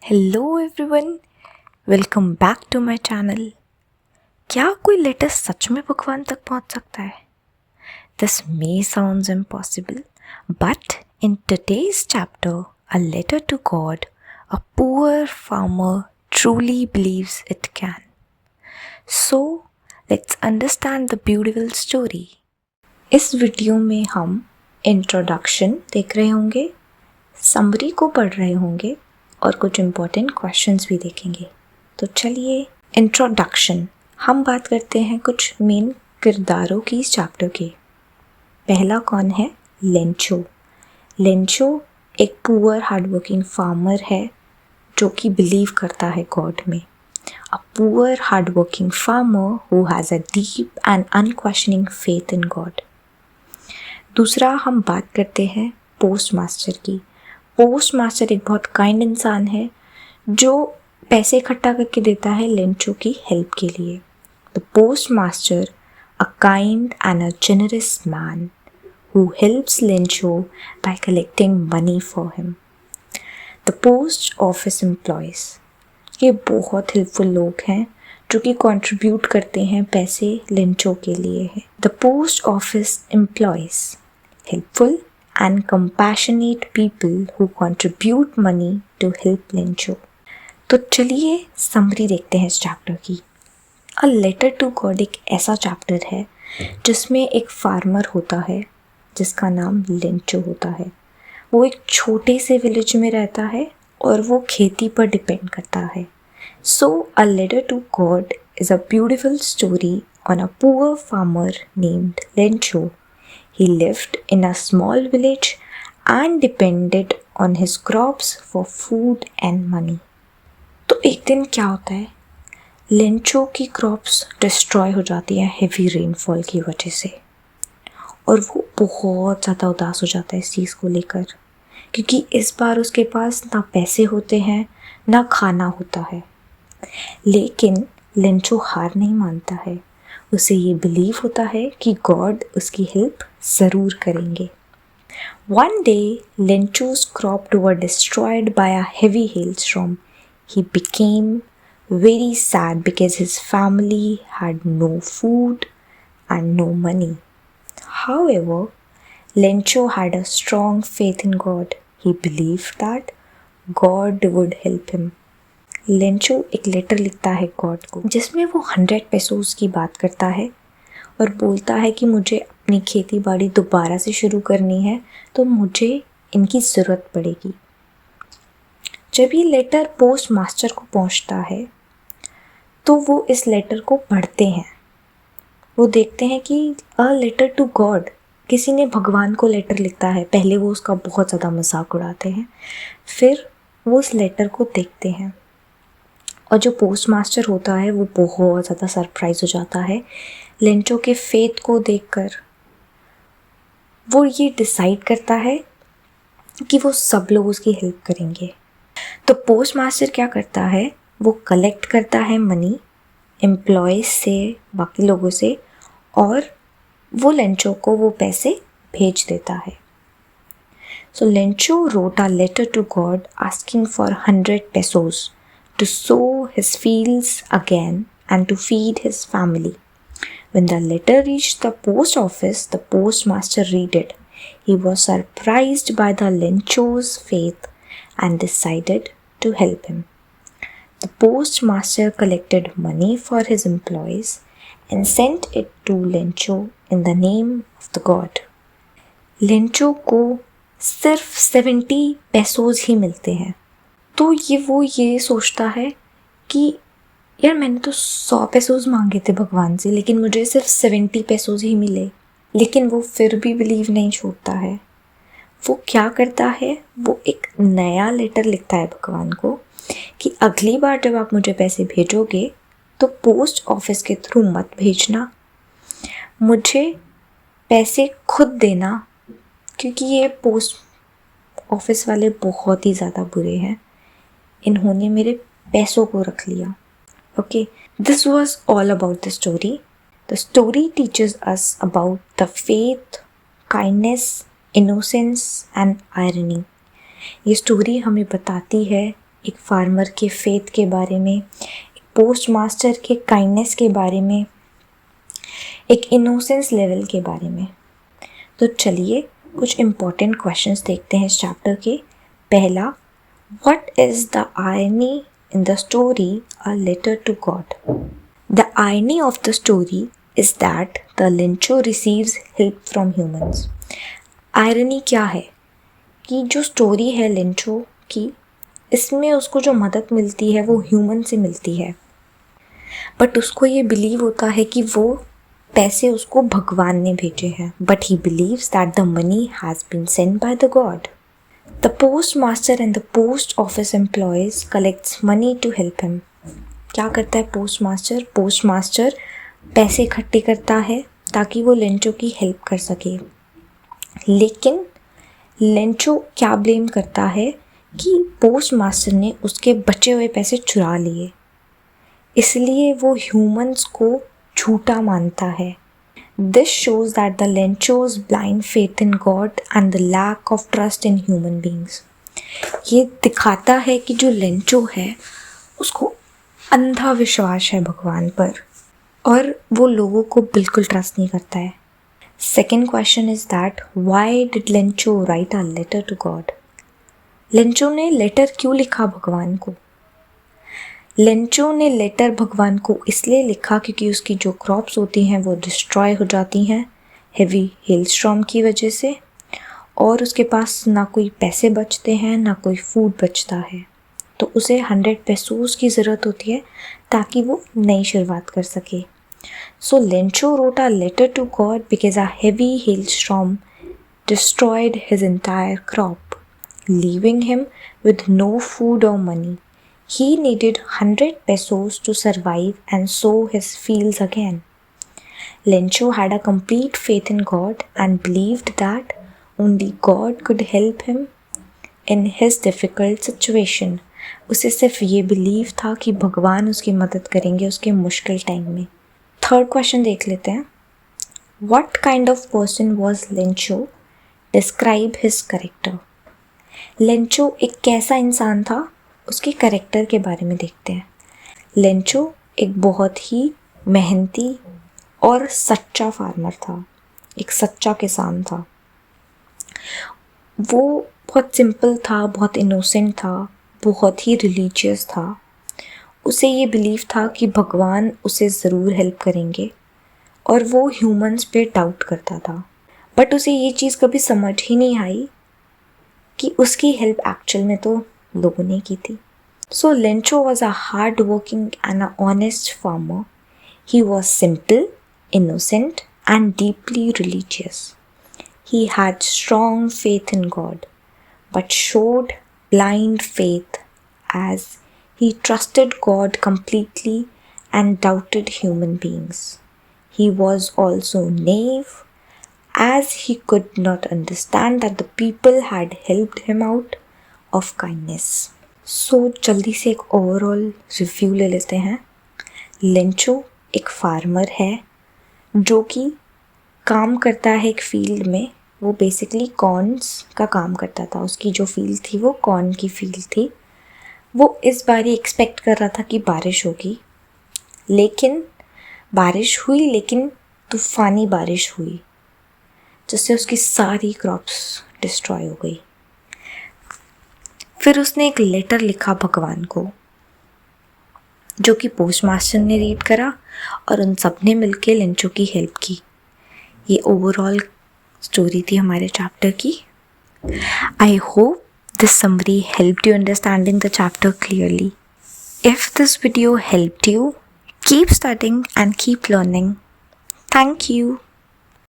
Hello everyone, welcome back to my channel. क्या कोई letter सच में भगवान तक पहुंच सकता है? This may sounds impossible, but in today's chapter a letter to God, a poor farmer truly believes it can. So let's understand the beautiful story. इस video में हम इंट्रोडक्शन देख रहे होंगे, समरी को पढ़ रहे होंगे और कुछ इम्पोर्टेंट क्वेश्चंस भी देखेंगे। तो चलिए, इंट्रोडक्शन। हम बात करते हैं कुछ मेन किरदारों की इस चैप्टर के। पहला कौन है? लेंचो। लेंचो एक पुअर हार्डवर्किंग फार्मर है जो कि बिलीव करता है गॉड में। A poor hardworking farmer who has a deep and unquestioning faith in God. दूसरा हम बात करते हैं पोस्ट मास्टर की। पोस्ट मास्टर एक बहुत काइंड इंसान है जो पैसे इकट्ठा करके देता है लेंचो की हेल्प के लिए। The post master, a kind and a generous man who helps Lencho bye collecting money for him. The post office employees, ये बहुत हेल्पफुल लोग हैं जो कि कंट्रीब्यूट करते हैं पैसे लेंचो के लिए है। The post office employees, helpful and compassionate people who contribute money to help Lencho. तो चलिए समरी देखते हैं इस चैप्टर की। अ लेटर टू गॉड एक ऐसा चैप्टर है जिसमें एक फार्मर होता है जिसका नाम लेंचो होता है। वो एक छोटे से विलेज में रहता है और वो खेती पर डिपेंड करता है। So a letter to God is a beautiful story on a poor farmer named Lencho. He lived in a small village and depended on his crops for food and money. तो एक दिन क्या होता है, Lencho की crops destroy हो जाती है हेवी रेनफॉल की वजह से और वो बहुत ज़्यादा उदास हो जाता है इस चीज़ को लेकर, क्योंकि इस बार उसके पास ना पैसे होते हैं ना खाना होता है। लेकिन लेंचो हार नहीं मानता है। उसे ये बिलीव होता है कि गॉड उसकी हेल्प ज़रूर करेंगे। One day, Lencho's crops were destroyed by a heavy hailstorm. He became very sad because his family had no food and no money. However, Lencho had a strong faith in God. He believed that God would help him. Lencho एक letter लिखता है God को जिसमें वो 100 pesos की बात करता है और बोलता है कि मुझे अपनी खेती बाड़ी दोबारा से शुरू करनी है तो मुझे इनकी ज़रूरत पड़ेगी। जब ये लेटर पोस्ट मास्टर को पहुंचता है तो वो इस लेटर को पढ़ते हैं। वो देखते हैं कि अ लेटर टू गॉड, किसी ने भगवान को लेटर लिखता है। पहले वो उसका बहुत ज़्यादा मजाक उड़ाते हैं, फिर वो उस लेटर को देखते हैं और जो पोस्ट मास्टर होता है वो बहुत ज़्यादा सरप्राइज हो जाता है लेंचो के फेथ को देखकर। वो ये डिसाइड करता है कि वो सब लोग उसकी हेल्प करेंगे। तो पोस्ट मास्टर क्या करता है, वो कलेक्ट करता है मनी एम्प्लॉयज़ से, बाकी लोगों से, और वो लेंचो को वो पैसे भेज देता है। So Lencho wrote a letter to God asking for 100 pesos to sow his fields again and to feed his family. When the letter reached the post office, the postmaster read it. He was surprised by the Lencho's faith and decided to help him. The postmaster collected money for his employees and sent it to Lencho in the name of the god. Lencho को सिर्फ 70 pesos ही मिलते हैं। तो वो ये सोचता है कि यार मैंने तो 100 पेसोस मांगे थे भगवान से, लेकिन मुझे सिर्फ 70 पेसोस ही मिले। लेकिन वो फिर भी बिलीव नहीं छोड़ता है। वो क्या करता है, वो एक नया लेटर लिखता है भगवान को कि अगली बार जब आप मुझे पैसे भेजोगे तो पोस्ट ऑफिस के थ्रू मत भेजना, मुझे पैसे खुद देना, क्योंकि ये पोस्ट ऑफिस वाले बहुत ही ज़्यादा बुरे हैं। इन्होंने मेरे पैसों को रख लिया। Okay, this was all about the story. The story teaches us about the faith, kindness, innocence and irony. ये स्टोरी हमें बताती है एक फार्मर के फेथ के बारे में, एक पोस्ट मास्टर के काइंडनेस के बारे में, एक इनोसेंस लेवल के बारे में। तो चलिए कुछ इम्पोर्टेंट क्वेश्चंस देखते हैं इस चैप्टर के। पहला, what is the irony in the story a letter to God? The irony of the story is that the Lencho receives help from humans. Irony क्या है कि जो स्टोरी है लिंचो की, इसमें उसको जो मदद मिलती है वो ह्यूमन से मिलती है, बट उसको ये बिलीव होता है कि वो पैसे उसको भगवान ने भेजे हैं, but he believes that the money has been sent by the God. The post master and the post office employees collects money to help him. क्या करता है पोस्ट मास्टर? पोस्ट मास्टर पैसे इकट्ठे करता है ताकि वो लिंचो की हेल्प कर सके, लेकिन लिंचो क्या ब्लेम करता है कि पोस्ट मास्टर ने उसके बचे हुए पैसे चुरा लिए, इसलिए वो ह्यूमंस को झूठा मानता है। This shows that the Lencho's blind faith in God and the lack of trust in human beings. ये दिखाता है कि जो लिंचो है उसको अंधा विश्वास है भगवान पर और वो लोगों को बिल्कुल ट्रस्ट नहीं करता है। Second question is that why did Lencho write a letter to God? Lencho ने लेटर क्यों लिखा भगवान को? लिंचो ने लेटर भगवान को इसलिए लिखा क्योंकि उसकी जो क्रॉप्स होती हैं वो डिस्ट्रॉय हो जाती हैं हेवी हेलस्टॉर्म की वजह से, और उसके पास ना कोई पैसे बचते हैं ना कोई फूड बचता है, तो उसे 100 पेसोस की ज़रूरत होती है ताकि वो नई शुरुआत कर सके। So Lencho wrote a letter to God because a heavy hailstorm destroyed his entire crop, leaving him with no food or money. He needed 100 pesos to survive and sow his fields again. Lincho had a complete faith in God and believed that only God could help him in his difficult situation. उसे सिर्फ ये believe था कि भगवान उसकी मदद करेंगे उसके मुश्किल टाइम में। थर्ड क्वेश्चन देख लेते हैं। What kind of person was Lincho? Describe his character. लिंचो एक कैसा इंसान था, उसके कैरेक्टर के बारे में देखते हैं। लिंचो एक बहुत ही मेहनती और सच्चा फार्मर था, एक सच्चा किसान था। वो बहुत सिंपल था, बहुत इनोसेंट था, बहुत ही रिलीजियस था। उसे ये बिलीव था कि भगवान उसे ज़रूर हेल्प करेंगे और वो ह्यूमंस पे डाउट करता था, बट उसे ये चीज़ कभी समझ ही नहीं आई कि उसकी हेल्प एक्चुअल में तो लोगों ने की थी। So Lencho was a hard working and a honest farmer. He was simple, innocent and deeply religious. He had strong faith in God, but showed blind faith as he trusted God completely and doubted human beings. He was also naive as he could not understand that the people had helped him out of kindness. So जल्दी से एक overall review ले लेते हैं। लिंचो एक farmer है जो कि काम करता है एक फील्ड में। वो बेसिकली कॉर्न्स का काम करता था। उसकी जो फील्ड थी वो कॉर्न की फील्ड थी। वो इस बार ही एक्सपेक्ट कर रहा था कि बारिश होगी, लेकिन बारिश हुई, लेकिन तूफ़ानी बारिश हुई जिससे उसकी सारी क्रॉप्स डिस्ट्रॉय हो गई। फिर उसने एक लेटर लिखा भगवान को, जो कि पोस्ट मास्टर ने रीड करा और उन सब ने मिलके लिंचो की हेल्प की। ये ओवरऑल स्टोरी थी हमारे चैप्टर की। I hope this summary helped you understanding the chapter clearly. If this video helped you, keep studying and keep learning. Thank you.